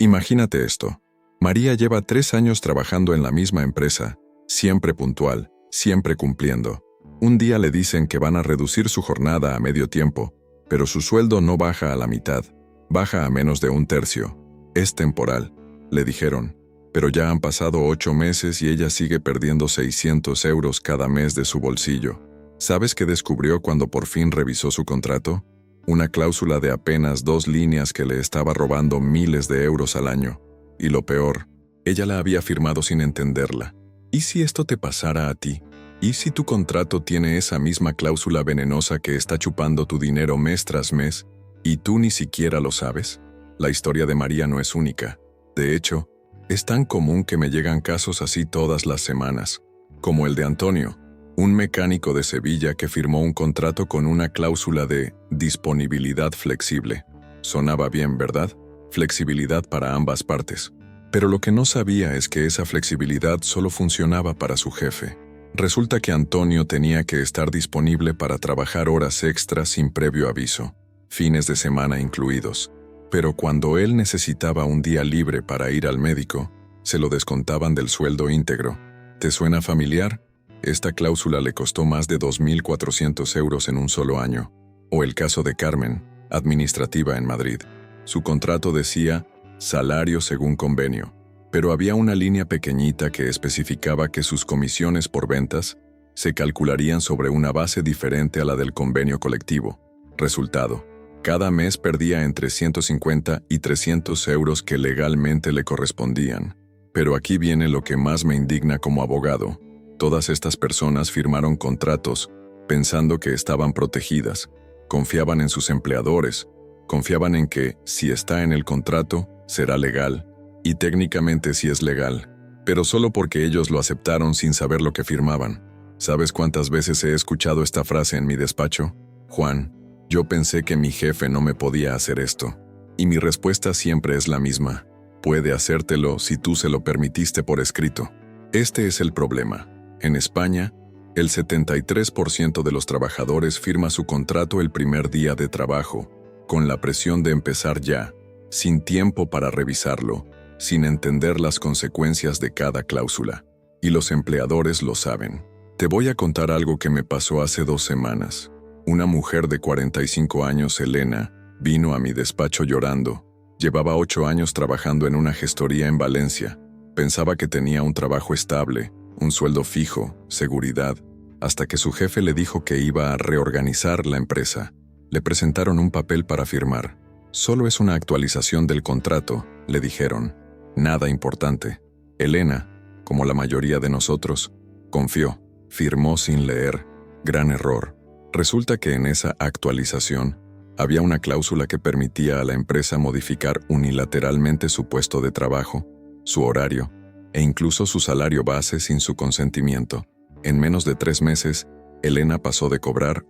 Imagínate esto. María lleva 3 años trabajando en la misma empresa, siempre puntual, siempre cumpliendo. Un día le dicen que van a reducir su jornada a medio tiempo, pero su sueldo no baja a la mitad, baja a menos de 1/3. Es temporal, le dijeron, pero ya han pasado 8 meses y ella sigue perdiendo 600 euros cada mes de su bolsillo. ¿Sabes qué descubrió cuando por fin revisó su contrato? Una cláusula de apenas 2 líneas que le estaba robando miles de euros al año. Y lo peor, ella la había firmado sin entenderla. ¿Y si esto te pasara a ti? ¿Y si tu contrato tiene esa misma cláusula venenosa que está chupando tu dinero mes tras mes, y tú ni siquiera lo sabes? La historia de María no es única. De hecho, es tan común que me llegan casos así todas las semanas, como el de Antonio, un mecánico de Sevilla que firmó un contrato con una cláusula de disponibilidad flexible. Sonaba bien, ¿verdad? Flexibilidad para ambas partes. Pero lo que no sabía es que esa flexibilidad solo funcionaba para su jefe. Resulta que Antonio tenía que estar disponible para trabajar horas extras sin previo aviso, fines de semana incluidos. Pero cuando él necesitaba un día libre para ir al médico, se lo descontaban del sueldo íntegro. ¿Te suena familiar? Esta cláusula le costó más de 2.400 euros en un solo año. O el caso de Carmen, administrativa en Madrid. Su contrato decía salario según convenio, pero había una línea pequeñita que especificaba que sus comisiones por ventas se calcularían sobre una base diferente a la del convenio colectivo. Resultado: cada mes perdía entre 150 y 300 euros que legalmente le correspondían. Pero aquí viene lo que más me indigna como abogado. Todas estas personas firmaron contratos pensando que estaban protegidas, confiaban en sus empleadores, confiaban en que, si está en el contrato, será legal, y técnicamente sí es legal, pero solo porque ellos lo aceptaron sin saber lo que firmaban. ¿Sabes cuántas veces he escuchado esta frase en mi despacho? Juan, yo pensé que mi jefe no me podía hacer esto. Y mi respuesta siempre es la misma: puede hacértelo si tú se lo permitiste por escrito. Este es el problema. En España, el 73% de los trabajadores firma su contrato el primer día de trabajo, con la presión de empezar ya, sin tiempo para revisarlo, sin entender las consecuencias de cada cláusula. Y los empleadores lo saben. Te voy a contar algo que me pasó hace 2 semanas. Una mujer de 45 años, Elena, vino a mi despacho llorando. Llevaba 8 años trabajando en una gestoría en Valencia. Pensaba que tenía un trabajo estable, un sueldo fijo, seguridad, hasta que su jefe le dijo que iba a reorganizar la empresa. Le presentaron un papel para firmar. Solo es una actualización del contrato, le dijeron. Nada importante. Elena, como la mayoría de nosotros, confió, firmó sin leer. Gran error. Resulta que en esa actualización había una cláusula que permitía a la empresa modificar unilateralmente su puesto de trabajo, su horario e incluso su salario base sin su consentimiento. En menos de 3 meses, Elena pasó de cobrar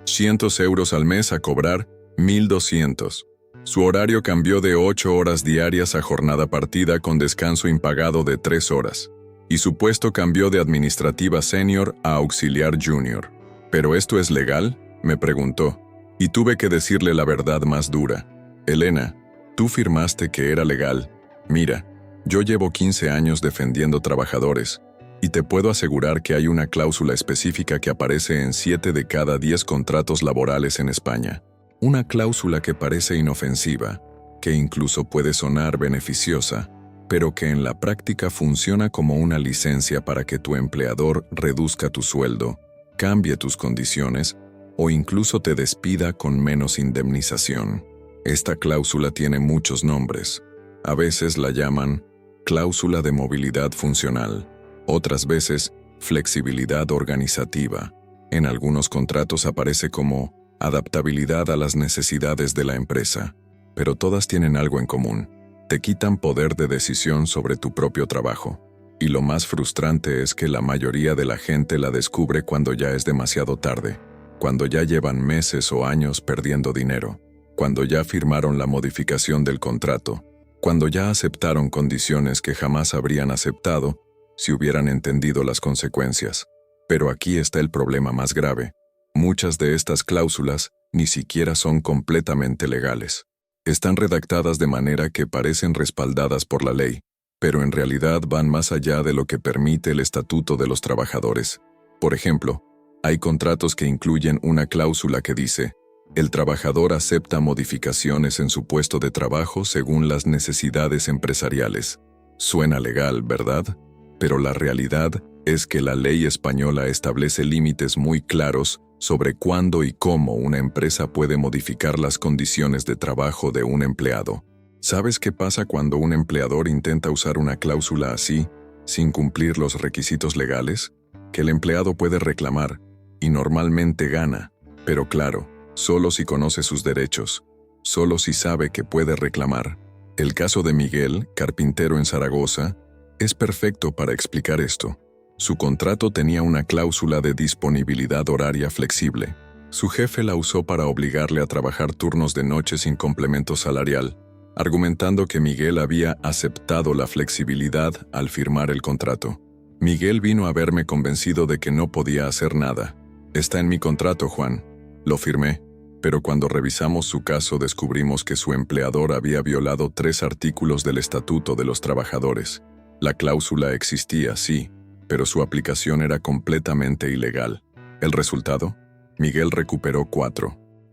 100 euros al mes a cobrar 1.200. Su horario cambió de 8 horas diarias a jornada partida con descanso impagado de 3 horas. Y su puesto cambió de administrativa senior a auxiliar junior. ¿Pero esto es legal?, me preguntó. Y tuve que decirle la verdad más dura. Elena, tú firmaste que era legal. Mira, yo llevo 15 años defendiendo trabajadores, y te puedo asegurar que hay una cláusula específica que aparece en 7 de cada 10 contratos laborales en España. Una cláusula que parece inofensiva, que incluso puede sonar beneficiosa, pero que en la práctica funciona como una licencia para que tu empleador reduzca tu sueldo, cambie tus condiciones o incluso te despida con menos indemnización. Esta cláusula tiene muchos nombres. A veces la llaman cláusula de movilidad funcional, otras veces flexibilidad organizativa. En algunos contratos aparece como adaptabilidad a las necesidades de la empresa, pero todas tienen algo en común. Te quitan poder de decisión sobre tu propio trabajo. Y lo más frustrante es que la mayoría de la gente la descubre cuando ya es demasiado tarde, cuando ya llevan meses o años perdiendo dinero, cuando ya firmaron la modificación del contrato, cuando ya aceptaron condiciones que jamás habrían aceptado si hubieran entendido las consecuencias. Pero aquí está el problema más grave. Muchas de estas cláusulas ni siquiera son completamente legales. Están redactadas de manera que parecen respaldadas por la ley, pero en realidad van más allá de lo que permite el Estatuto de los Trabajadores. Por ejemplo, hay contratos que incluyen una cláusula que dice: el trabajador acepta modificaciones en su puesto de trabajo según las necesidades empresariales. Suena legal, ¿verdad? Pero la realidad es que la ley española establece límites muy claros sobre cuándo y cómo una empresa puede modificar las condiciones de trabajo de un empleado. ¿Sabes qué pasa cuando un empleador intenta usar una cláusula así, sin cumplir los requisitos legales? Que el empleado puede reclamar, y normalmente gana, pero claro, solo si conoce sus derechos, solo si sabe que puede reclamar. El caso de Miguel, carpintero en Zaragoza, es perfecto para explicar esto. Su contrato tenía una cláusula de disponibilidad horaria flexible. Su jefe la usó para obligarle a trabajar turnos de noche sin complemento salarial, argumentando que Miguel había aceptado la flexibilidad al firmar el contrato. Miguel vino a verme convencido de que no podía hacer nada. Está en mi contrato, Juan. Lo firmé, pero cuando revisamos su caso descubrimos que su empleador había violado 3 artículos del Estatuto de los Trabajadores. La cláusula existía, sí, pero su aplicación era completamente ilegal. ¿El resultado? Miguel recuperó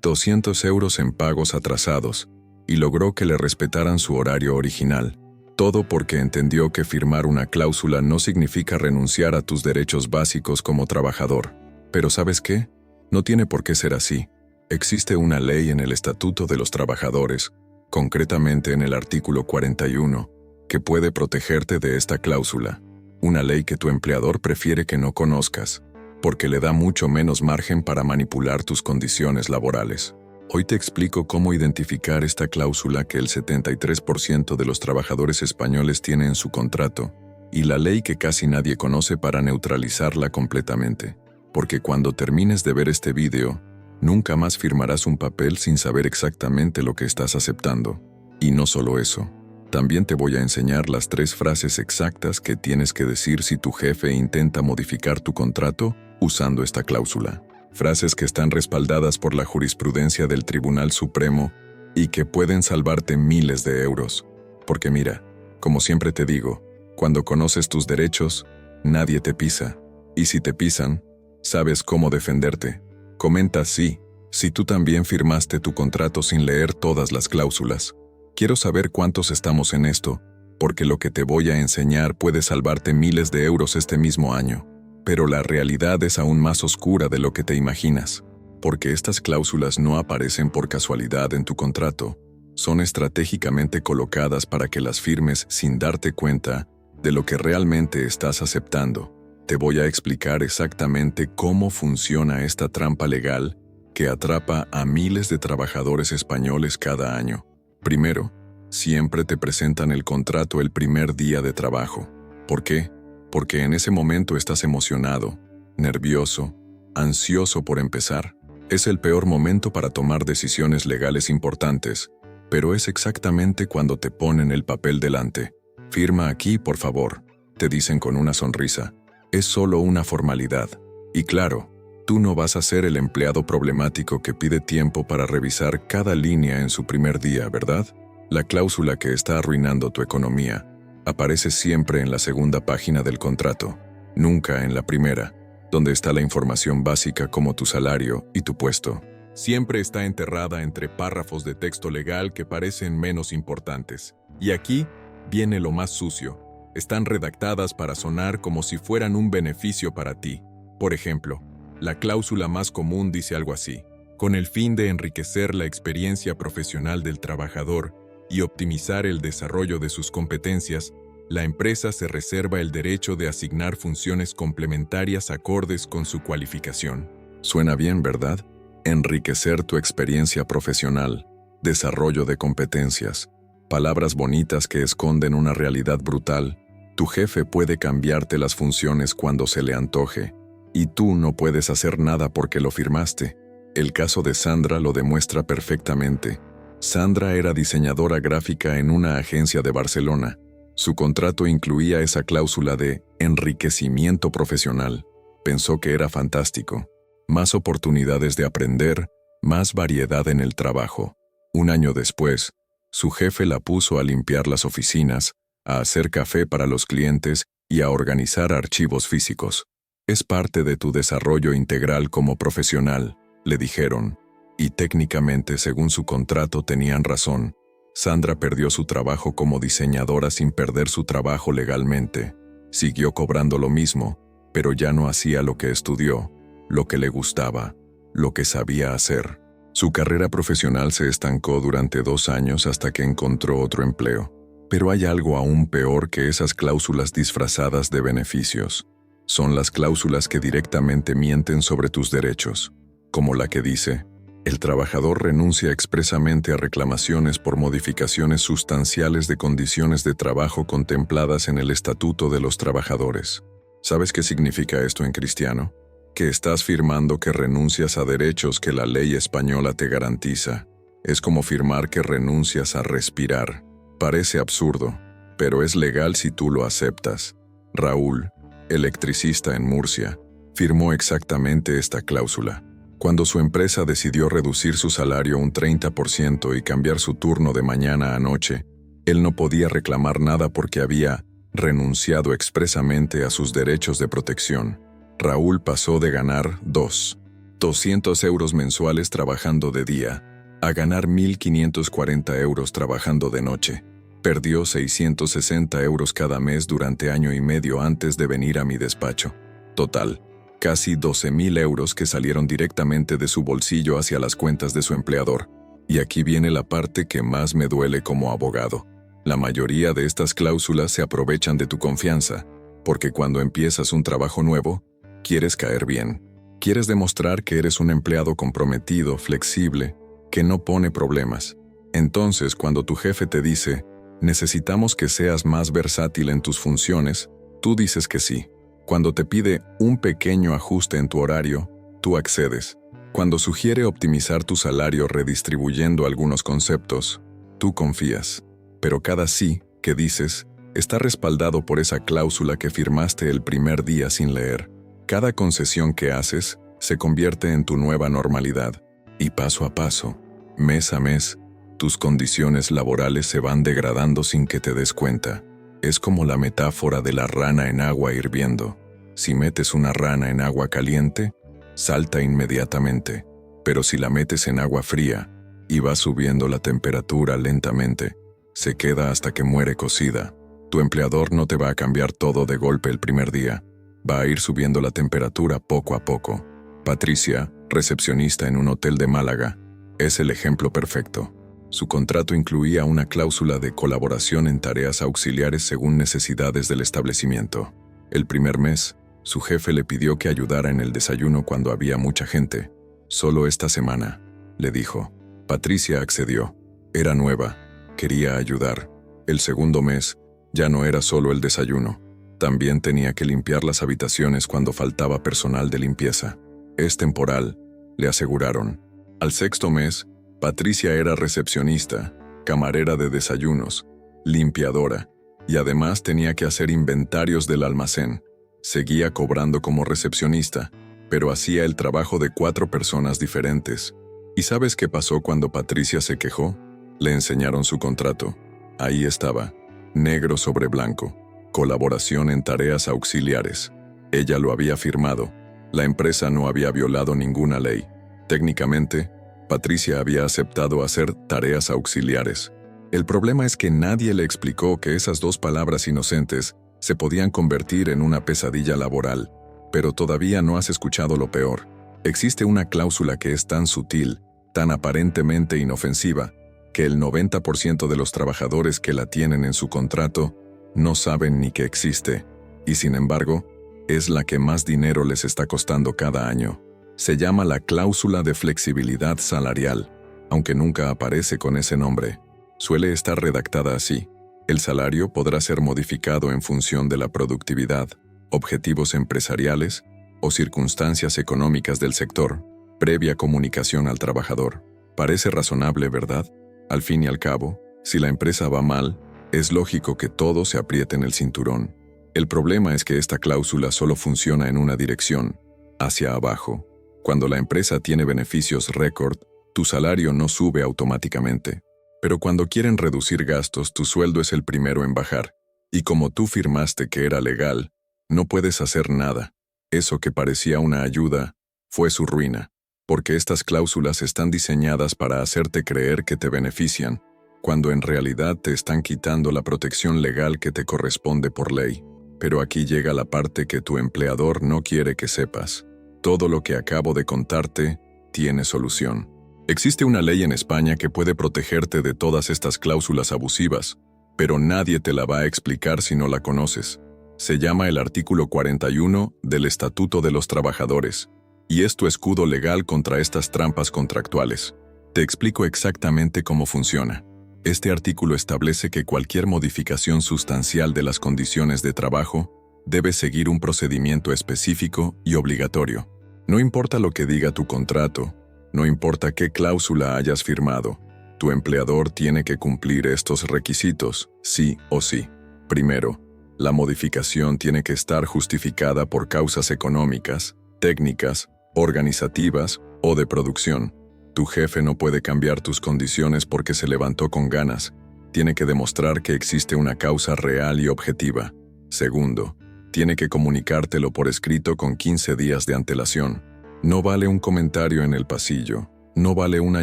200 euros en pagos atrasados y logró que le respetaran su horario original. Todo porque entendió que firmar una cláusula no significa renunciar a tus derechos básicos como trabajador. Pero ¿sabes qué? No tiene por qué ser así. Existe una ley en el Estatuto de los Trabajadores, concretamente en el artículo 41, que puede protegerte de esta cláusula. Una ley que tu empleador prefiere que no conozcas, porque le da mucho menos margen para manipular tus condiciones laborales. Hoy te explico cómo identificar esta cláusula que el 73% de los trabajadores españoles tiene en su contrato, y la ley que casi nadie conoce para neutralizarla completamente. Porque cuando termines de ver este video, nunca más firmarás un papel sin saber exactamente lo que estás aceptando. Y no solo eso. También te voy a enseñar las 3 frases exactas que tienes que decir si tu jefe intenta modificar tu contrato usando esta cláusula. Frases que están respaldadas por la jurisprudencia del Tribunal Supremo y que pueden salvarte miles de euros. Porque mira, como siempre te digo, cuando conoces tus derechos, nadie te pisa. Y si te pisan, sabes cómo defenderte. Comenta sí, si tú también firmaste tu contrato sin leer todas las cláusulas. Quiero saber cuántos estamos en esto, porque lo que te voy a enseñar puede salvarte miles de euros este mismo año. Pero la realidad es aún más oscura de lo que te imaginas, porque estas cláusulas no aparecen por casualidad en tu contrato, son estratégicamente colocadas para que las firmes sin darte cuenta de lo que realmente estás aceptando. Te voy a explicar exactamente cómo funciona esta trampa legal que atrapa a miles de trabajadores españoles cada año. Primero, siempre te presentan el contrato el primer día de trabajo. ¿Por qué? Porque en ese momento estás emocionado, nervioso, ansioso por empezar. Es el peor momento para tomar decisiones legales importantes, pero es exactamente cuando te ponen el papel delante. Firma aquí, por favor, te dicen con una sonrisa. Es solo una formalidad. Y claro, tú no vas a ser el empleado problemático que pide tiempo para revisar cada línea en su primer día, ¿verdad? La cláusula que está arruinando tu economía aparece siempre en la segunda página del contrato, nunca en la primera, donde está la información básica como tu salario y tu puesto. Siempre está enterrada entre párrafos de texto legal que parecen menos importantes. Y aquí viene lo más sucio. Están redactadas para sonar como si fueran un beneficio para ti. Por ejemplo, la cláusula más común dice algo así: con el fin de enriquecer la experiencia profesional del trabajador y optimizar el desarrollo de sus competencias, la empresa se reserva el derecho de asignar funciones complementarias acordes con su cualificación. Suena bien, ¿verdad? Enriquecer tu experiencia profesional, desarrollo de competencias, palabras bonitas que esconden una realidad brutal. Tu jefe puede cambiarte las funciones cuando se le antoje, y tú no puedes hacer nada porque lo firmaste. El caso de Sandra lo demuestra perfectamente. Sandra era diseñadora gráfica en una agencia de Barcelona. Su contrato incluía esa cláusula de enriquecimiento profesional. Pensó que era fantástico. Más oportunidades de aprender, más variedad en el trabajo. Un año después, Su jefe la puso a limpiar las oficinas, a hacer café para los clientes y a organizar archivos físicos. Es parte de tu desarrollo integral como profesional, le dijeron. Y técnicamente, según su contrato, tenían razón. Sandra perdió su trabajo como diseñadora sin perder su trabajo legalmente. Siguió cobrando lo mismo, pero ya no hacía lo que estudió, lo que le gustaba, lo que sabía hacer. Su carrera profesional se estancó durante 2 años hasta que encontró otro empleo. Pero hay algo aún peor que esas cláusulas disfrazadas de beneficios. Son las cláusulas que directamente mienten sobre tus derechos, como la que dice: el trabajador renuncia expresamente a reclamaciones por modificaciones sustanciales de condiciones de trabajo contempladas en el Estatuto de los Trabajadores. ¿Sabes qué significa esto en cristiano? Que estás firmando que renuncias a derechos que la ley española te garantiza. Es como firmar que renuncias a respirar. Parece absurdo, pero es legal si tú lo aceptas. Raúl, electricista en Murcia, firmó exactamente esta cláusula. Cuando su empresa decidió reducir su salario un 30% y cambiar su turno de mañana a noche, él no podía reclamar nada porque había renunciado expresamente a sus derechos de protección. Raúl pasó de ganar 200 euros mensuales trabajando de día a ganar 1.540 euros trabajando de noche. Perdió 660 euros cada mes durante año y medio antes de venir a mi despacho. Total, casi 12.000 euros que salieron directamente de su bolsillo hacia las cuentas de su empleador. Y aquí viene la parte que más me duele como abogado. La mayoría de estas cláusulas se aprovechan de tu confianza, porque cuando empiezas un trabajo nuevo, quieres caer bien. Quieres demostrar que eres un empleado comprometido, flexible, que no pone problemas. Entonces, cuando tu jefe te dice: necesitamos que seas más versátil en tus funciones, tú dices que sí. Cuando te pide un pequeño ajuste en tu horario, tú accedes. Cuando sugiere optimizar tu salario redistribuyendo algunos conceptos, tú confías. Pero cada sí que dices está respaldado por esa cláusula que firmaste el primer día sin leer. Cada concesión que haces se convierte en tu nueva normalidad. Y paso a paso, mes a mes, tus condiciones laborales se van degradando sin que te des cuenta. Es como la metáfora de la rana en agua hirviendo. Si metes una rana en agua caliente, salta inmediatamente. Pero si la metes en agua fría y va subiendo la temperatura lentamente, se queda hasta que muere cocida. Tu empleador no te va a cambiar todo de golpe el primer día. Va a ir subiendo la temperatura poco a poco. Patricia, recepcionista en un hotel de Málaga, es el ejemplo perfecto. Su contrato incluía una cláusula de colaboración en tareas auxiliares según necesidades del establecimiento. El primer mes, su jefe le pidió que ayudara en el desayuno cuando había mucha gente. Solo esta semana, le dijo. Patricia accedió. Era nueva, quería ayudar. El segundo mes, ya no era solo el desayuno. También tenía que limpiar las habitaciones cuando faltaba personal de limpieza. Es temporal, le aseguraron. Al sexto mes, Patricia era recepcionista, camarera de desayunos, limpiadora, y además tenía que hacer inventarios del almacén. Seguía cobrando como recepcionista, pero hacía el trabajo de 4 personas diferentes. ¿Y sabes qué pasó cuando Patricia se quejó? Le enseñaron su contrato. Ahí estaba, negro sobre blanco, colaboración en tareas auxiliares. Ella lo había firmado. La empresa no había violado ninguna ley. Técnicamente, Patricia había aceptado hacer tareas auxiliares. El problema es que nadie le explicó que esas 2 palabras inocentes se podían convertir en una pesadilla laboral. Pero todavía no has escuchado lo peor. Existe una cláusula que es tan sutil, tan aparentemente inofensiva, que el 90% de los trabajadores que la tienen en su contrato no saben ni que existe, y sin embargo, es la que más dinero les está costando cada año. Se llama la cláusula de flexibilidad salarial, aunque nunca aparece con ese nombre. Suele estar redactada así: el salario podrá ser modificado en función de la productividad, objetivos empresariales o circunstancias económicas del sector, previa comunicación al trabajador. Parece razonable, ¿verdad? Al fin y al cabo, si la empresa va mal, es lógico que todos se aprieten el cinturón. El problema es que esta cláusula solo funciona en una dirección, hacia abajo. Cuando la empresa tiene beneficios récord, tu salario no sube automáticamente. Pero cuando quieren reducir gastos, tu sueldo es el primero en bajar. Y como tú firmaste que era legal, no puedes hacer nada. Eso que parecía una ayuda fue su ruina, porque estas cláusulas están diseñadas para hacerte creer que te benefician, cuando en realidad te están quitando la protección legal que te corresponde por ley. Pero aquí llega la parte que tu empleador no quiere que sepas. Todo lo que acabo de contarte tiene solución. Existe una ley en España que puede protegerte de todas estas cláusulas abusivas, pero nadie te la va a explicar si no la conoces. Se llama el artículo 41 del Estatuto de los Trabajadores, y es tu escudo legal contra estas trampas contractuales. Te explico exactamente cómo funciona. Este artículo establece que cualquier modificación sustancial de las condiciones de trabajo debe seguir un procedimiento específico y obligatorio. No importa lo que diga tu contrato, no importa qué cláusula hayas firmado, tu empleador tiene que cumplir estos requisitos, sí o sí. Primero, la modificación tiene que estar justificada por causas económicas, técnicas, organizativas o de producción. Tu jefe no puede cambiar tus condiciones porque se levantó con ganas. Tiene que demostrar que existe una causa real y objetiva. Segundo, tiene que comunicártelo por escrito con 15 días de antelación. No vale un comentario en el pasillo, no vale una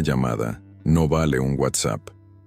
llamada, no vale un WhatsApp.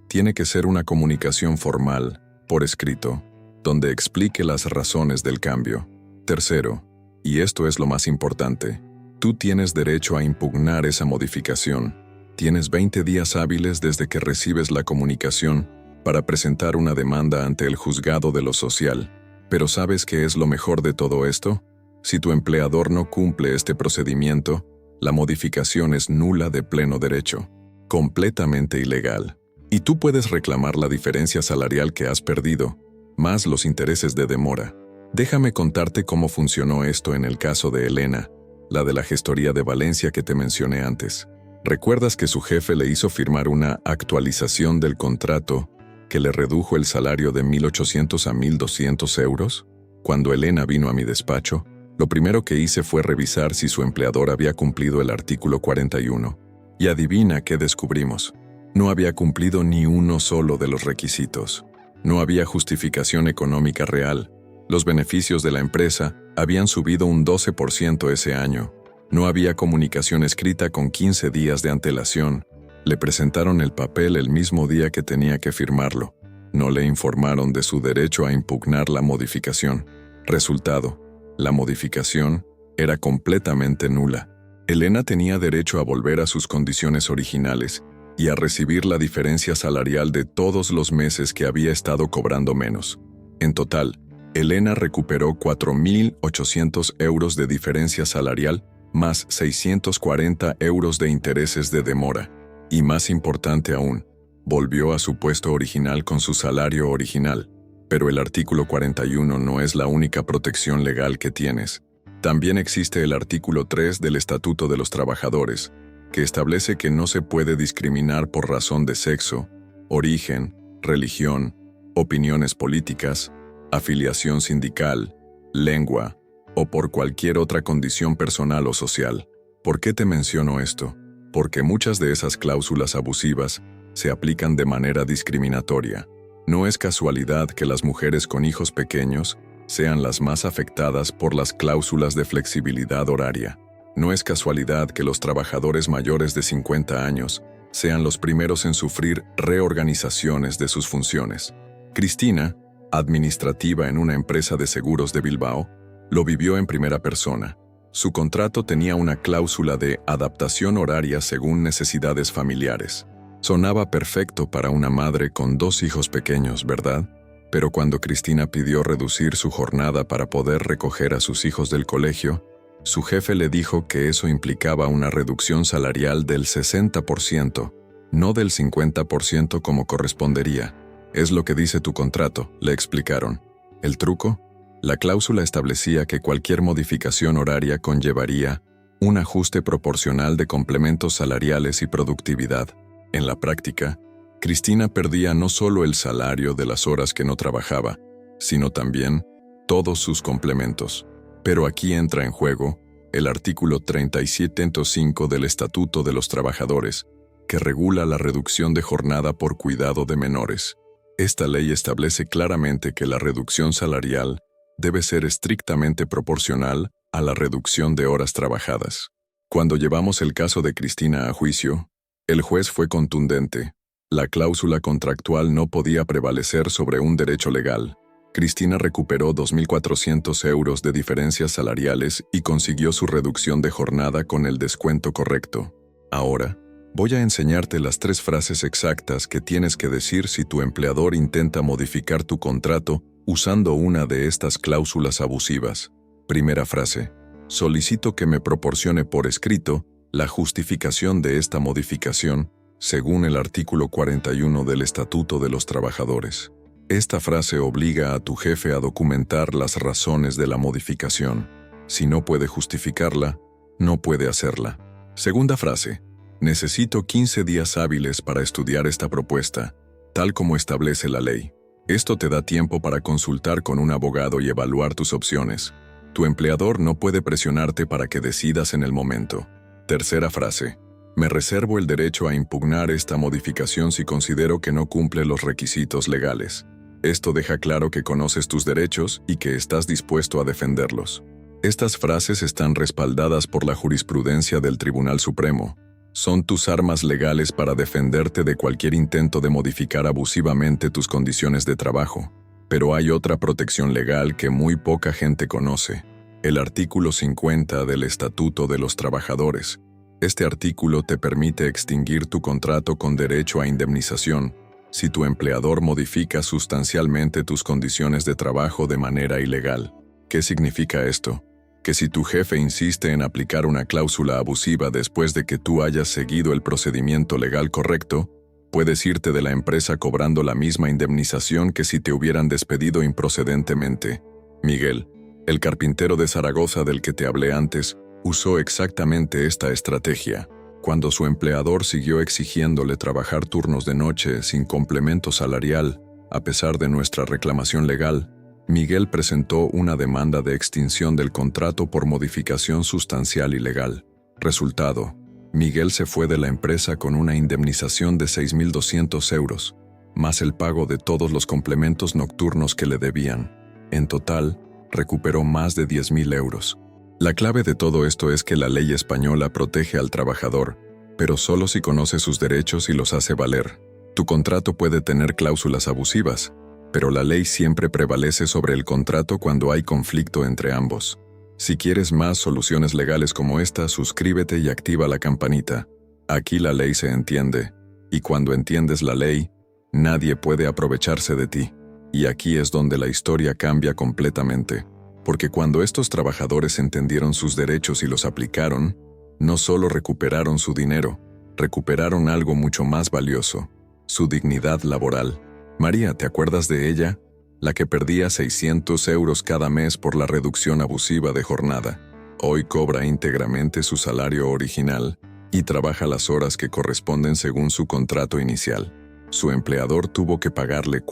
Tiene que ser una comunicación formal, por escrito, donde explique las razones del cambio. Tercero, y esto es lo más importante, tú tienes derecho a impugnar esa modificación. Tienes 20 días hábiles desde que recibes la comunicación para presentar una demanda ante el juzgado de lo social. Pero ¿sabes qué es lo mejor de todo esto? Si tu empleador no cumple este procedimiento, la modificación es nula de pleno derecho, completamente ilegal. Y tú puedes reclamar la diferencia salarial que has perdido, más los intereses de demora. Déjame contarte cómo funcionó esto en el caso de Elena, la de la gestoría de Valencia que te mencioné antes. ¿Recuerdas que su jefe le hizo firmar una actualización del contrato que le redujo el salario de 1.800 a 1.200 euros? Cuando Elena vino a mi despacho, lo primero que hice fue revisar si su empleador había cumplido el artículo 41. Y adivina qué descubrimos. No había cumplido ni uno solo de los requisitos. No había justificación económica real. Los beneficios de la empresa habían subido un 12% ese año. No había comunicación escrita con 15 días de antelación. Le presentaron el papel el mismo día que tenía que firmarlo. No le informaron de su derecho a impugnar la modificación. Resultado, la modificación era completamente nula. Elena tenía derecho a volver a sus condiciones originales y a recibir la diferencia salarial de todos los meses que había estado cobrando menos. En total, Elena recuperó 4.800 euros de diferencia salarial más 640 euros de intereses de demora. Y más importante aún, volvió a su puesto original con su salario original. Pero el artículo 41 no es la única protección legal que tienes. También existe el artículo 3 del Estatuto de los Trabajadores, que establece que no se puede discriminar por razón de sexo, origen, religión, opiniones políticas, afiliación sindical, lengua o por cualquier otra condición personal o social. ¿Por qué te menciono esto? Porque muchas de esas cláusulas abusivas se aplican de manera discriminatoria. No es casualidad que las mujeres con hijos pequeños sean las más afectadas por las cláusulas de flexibilidad horaria. No es casualidad que los trabajadores mayores de 50 años sean los primeros en sufrir reorganizaciones de sus funciones. Cristina, administrativa en una empresa de seguros de Bilbao, lo vivió en primera persona. Su contrato tenía una cláusula de adaptación horaria según necesidades familiares. Sonaba perfecto para una madre con 2 hijos pequeños, ¿verdad? Pero cuando Cristina pidió reducir su jornada para poder recoger a sus hijos del colegio, su jefe le dijo que eso implicaba una reducción salarial del 60%, no del 50% como correspondería. Es lo que dice tu contrato, le explicaron. ¿El truco? La cláusula establecía que cualquier modificación horaria conllevaría un ajuste proporcional de complementos salariales y productividad. En la práctica, Cristina perdía no solo el salario de las horas que no trabajaba, sino también todos sus complementos. Pero aquí entra en juego el artículo 37.5 del Estatuto de los Trabajadores, que regula la reducción de jornada por cuidado de menores. Esta ley establece claramente que la reducción salarial debe ser estrictamente proporcional a la reducción de horas trabajadas. Cuando llevamos el caso de Cristina a juicio, el juez fue contundente. La cláusula contractual no podía prevalecer sobre un derecho legal. Cristina recuperó 2.400 euros de diferencias salariales y consiguió su reducción de jornada con el descuento correcto. Ahora, voy a enseñarte las 3 frases exactas que tienes que decir si tu empleador intenta modificar tu contrato usando una de estas cláusulas abusivas. Primera frase: solicito que me proporcione por escrito la justificación de esta modificación, según el artículo 41 del Estatuto de los Trabajadores. Esta frase obliga a tu jefe a documentar las razones de la modificación. Si no puede justificarla, no puede hacerla. Segunda frase: necesito 15 días hábiles para estudiar esta propuesta, tal como establece la ley. Esto te da tiempo para consultar con un abogado y evaluar tus opciones. Tu empleador no puede presionarte para que decidas en el momento. Tercera frase: me reservo el derecho a impugnar esta modificación si considero que no cumple los requisitos legales. Esto deja claro que conoces tus derechos y que estás dispuesto a defenderlos. Estas frases están respaldadas por la jurisprudencia del Tribunal Supremo. Son tus armas legales para defenderte de cualquier intento de modificar abusivamente tus condiciones de trabajo. Pero hay otra protección legal que muy poca gente conoce: el artículo 50 del Estatuto de los Trabajadores. Este artículo te permite extinguir tu contrato con derecho a indemnización si tu empleador modifica sustancialmente tus condiciones de trabajo de manera ilegal. ¿Qué significa esto? Que si tu jefe insiste en aplicar una cláusula abusiva después de que tú hayas seguido el procedimiento legal correcto, puedes irte de la empresa cobrando la misma indemnización que si te hubieran despedido improcedentemente. Miguel, el carpintero de Zaragoza del que te hablé antes, usó exactamente esta estrategia. Cuando su empleador siguió exigiéndole trabajar turnos de noche sin complemento salarial, a pesar de nuestra reclamación legal, Miguel presentó una demanda de extinción del contrato por modificación sustancial ilegal. Resultado: Miguel se fue de la empresa con una indemnización de 6.200 euros, más el pago de todos los complementos nocturnos que le debían. En total, recuperó más de 10.000 euros. La clave de todo esto es que la ley española protege al trabajador, pero solo si conoce sus derechos y los hace valer. Tu contrato puede tener cláusulas abusivas, pero la ley siempre prevalece sobre el contrato cuando hay conflicto entre ambos. Si quieres más soluciones legales como esta, suscríbete y activa la campanita. Aquí la ley se entiende, y cuando entiendes la ley, nadie puede aprovecharse de ti. Y aquí es donde la historia cambia completamente. Porque cuando estos trabajadores entendieron sus derechos y los aplicaron, no solo recuperaron su dinero, recuperaron algo mucho más valioso: su dignidad laboral. María, ¿te acuerdas de ella? La que perdía 600 euros cada mes por la reducción abusiva de jornada. Hoy cobra íntegramente su salario original y trabaja las horas que corresponden según su contrato inicial. Su empleador tuvo que pagarle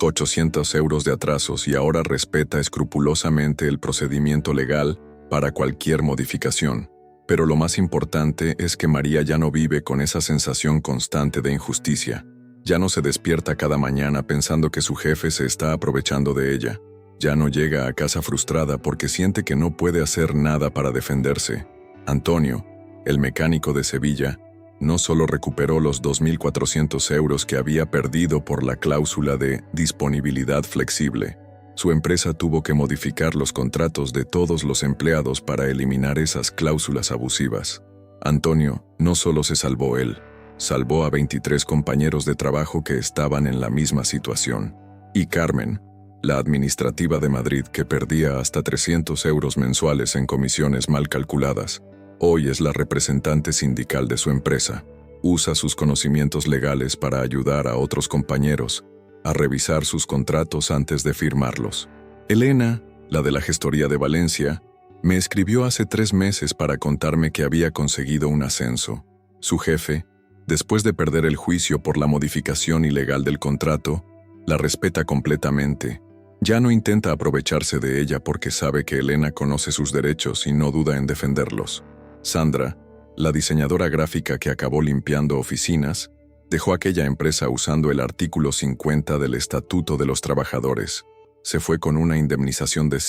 800 euros de atrasos y ahora respeta escrupulosamente el procedimiento legal para cualquier modificación. Pero lo más importante es que María ya no vive con esa sensación constante de injusticia. Ya no se despierta cada mañana pensando que su jefe se está aprovechando de ella. Ya no llega a casa frustrada porque siente que no puede hacer nada para defenderse. Antonio, el mecánico de Sevilla, no solo recuperó los 2.400 euros que había perdido por la cláusula de disponibilidad flexible. Su empresa tuvo que modificar los contratos de todos los empleados para eliminar esas cláusulas abusivas. Antonio no solo se salvó él, salvó a 23 compañeros de trabajo que estaban en la misma situación. Y Carmen, la administrativa de Madrid que perdía hasta 300 euros mensuales en comisiones mal calculadas, hoy es la representante sindical de su empresa. Usa sus conocimientos legales para ayudar a otros compañeros a revisar sus contratos antes de firmarlos. Elena, la de la gestoría de Valencia, me escribió hace 3 meses para contarme que había conseguido un ascenso. Su jefe, después de perder el juicio por la modificación ilegal del contrato, la respeta completamente. Ya no intenta aprovecharse de ella porque sabe que Elena conoce sus derechos y no duda en defenderlos. Sandra, La diseñadora gráfica que acabó limpiando oficinas dejó aquella empresa usando el artículo 50 del Estatuto de los Trabajadores. Se fue con una indemnización de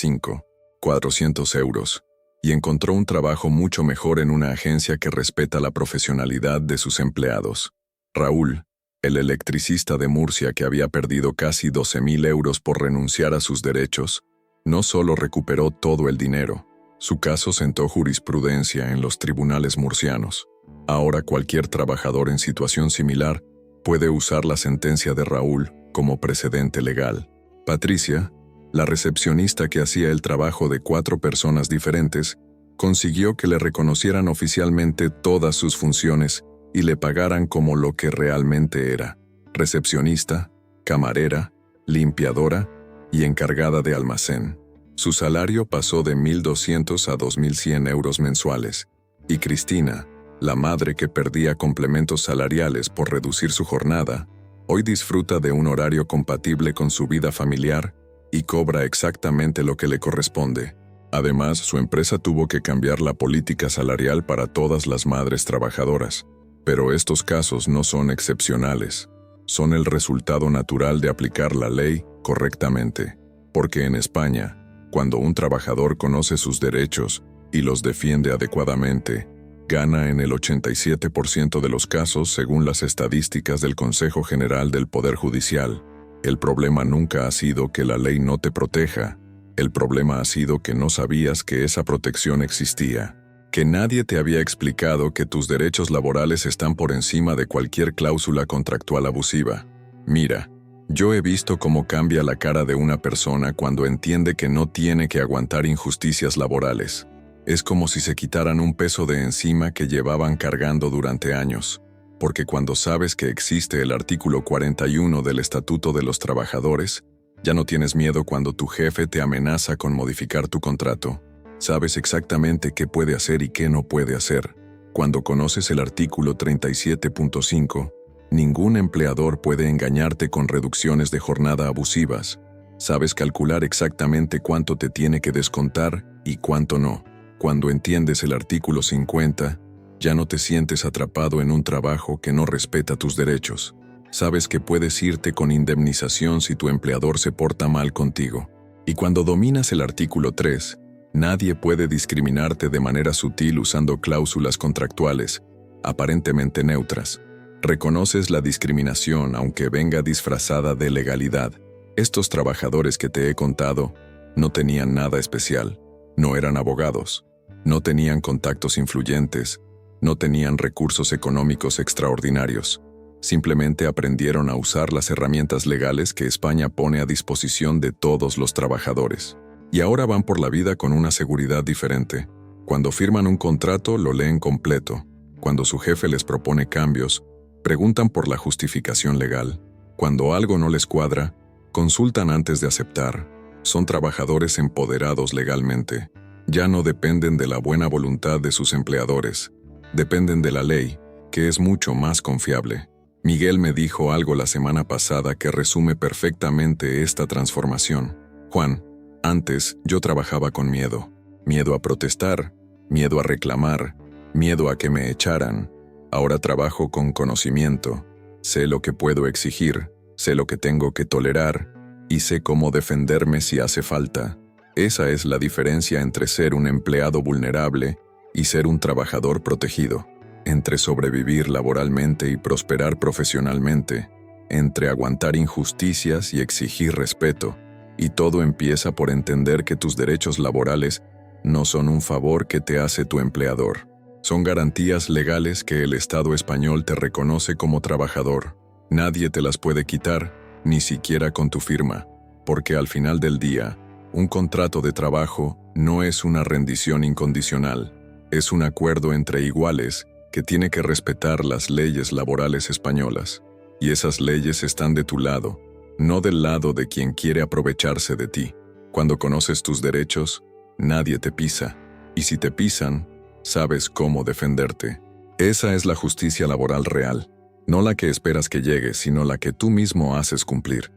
400 euros y encontró un trabajo mucho mejor en una agencia que respeta la profesionalidad de sus empleados. Raúl, el electricista de Murcia que había perdido casi 12.000 euros por renunciar a sus derechos, no solo recuperó todo el dinero, su caso sentó jurisprudencia en los tribunales murcianos. Ahora cualquier trabajador en situación similar puede usar la sentencia de Raúl como precedente legal. Patricia, la recepcionista que hacía el trabajo de 4 personas diferentes, consiguió que le reconocieran oficialmente todas sus funciones y le pagaran como lo que realmente era: recepcionista, camarera, limpiadora y encargada de almacén. Su salario pasó de 1.200 a 2.100 euros mensuales, y Cristina, la madre que perdía complementos salariales por reducir su jornada, hoy disfruta de un horario compatible con su vida familiar y cobra exactamente lo que le corresponde. Además, su empresa tuvo que cambiar la política salarial para todas las madres trabajadoras. Pero estos casos no son excepcionales, son el resultado natural de aplicar la ley correctamente, porque en España, cuando un trabajador conoce sus derechos y los defiende adecuadamente, gana en el 87% de los casos según las estadísticas del Consejo General del Poder Judicial. El problema nunca ha sido que la ley no te proteja, el problema ha sido que no sabías que esa protección existía, que nadie te había explicado que tus derechos laborales están por encima de cualquier cláusula contractual abusiva. Mira, yo he visto cómo cambia la cara de una persona cuando entiende que no tiene que aguantar injusticias laborales. Es como si se quitaran un peso de encima que llevaban cargando durante años, porque cuando sabes que existe el artículo 41 del Estatuto de los Trabajadores, ya no tienes miedo cuando tu jefe te amenaza con modificar tu contrato. Sabes exactamente qué puede hacer y qué no puede hacer. Cuando conoces el artículo 37.5, ningún empleador puede engañarte con reducciones de jornada abusivas. Sabes calcular exactamente cuánto te tiene que descontar y cuánto no. Cuando entiendes el artículo 50, ya no te sientes atrapado en un trabajo que no respeta tus derechos. Sabes que puedes irte con indemnización si tu empleador se porta mal contigo. Y cuando dominas el artículo 3, nadie puede discriminarte de manera sutil usando cláusulas contractuales, aparentemente neutras. Reconoces la discriminación aunque venga disfrazada de legalidad. Estos trabajadores que te he contado no tenían nada especial, no eran abogados, no tenían contactos influyentes, no tenían recursos económicos extraordinarios. Simplemente aprendieron a usar las herramientas legales que España pone a disposición de todos los trabajadores. Y ahora van por la vida con una seguridad diferente. Cuando firman un contrato, lo leen completo. Cuando su jefe les propone cambios, preguntan por la justificación legal. Cuando algo no les cuadra, consultan antes de aceptar. Son trabajadores empoderados legalmente. Ya no dependen de la buena voluntad de sus empleadores. Dependen de la ley, que es mucho más confiable. Miguel me dijo algo la semana pasada que resume perfectamente esta transformación. Juan, antes yo trabajaba con miedo. Miedo a protestar, miedo a reclamar, miedo a que me echaran. Ahora trabajo con conocimiento. Sé lo que puedo exigir, sé lo que tengo que tolerar y sé cómo defenderme si hace falta. Esa es la diferencia entre ser un empleado vulnerable y ser un trabajador protegido. Entre sobrevivir laboralmente y prosperar profesionalmente. Entre aguantar injusticias y exigir respeto. Y todo empieza por entender que tus derechos laborales no son un favor que te hace tu empleador. Son garantías legales que el Estado español te reconoce como trabajador. Nadie te las puede quitar, ni siquiera con tu firma, porque al final del día, un contrato de trabajo no es una rendición incondicional, es un acuerdo entre iguales que tiene que respetar las leyes laborales españolas. Y esas leyes están de tu lado, no del lado de quien quiere aprovecharse de ti. Cuando conoces tus derechos, nadie te pisa, y si te pisan, sabes cómo defenderte. Esa es la justicia laboral real, no la que esperas que llegue, sino la que tú mismo haces cumplir.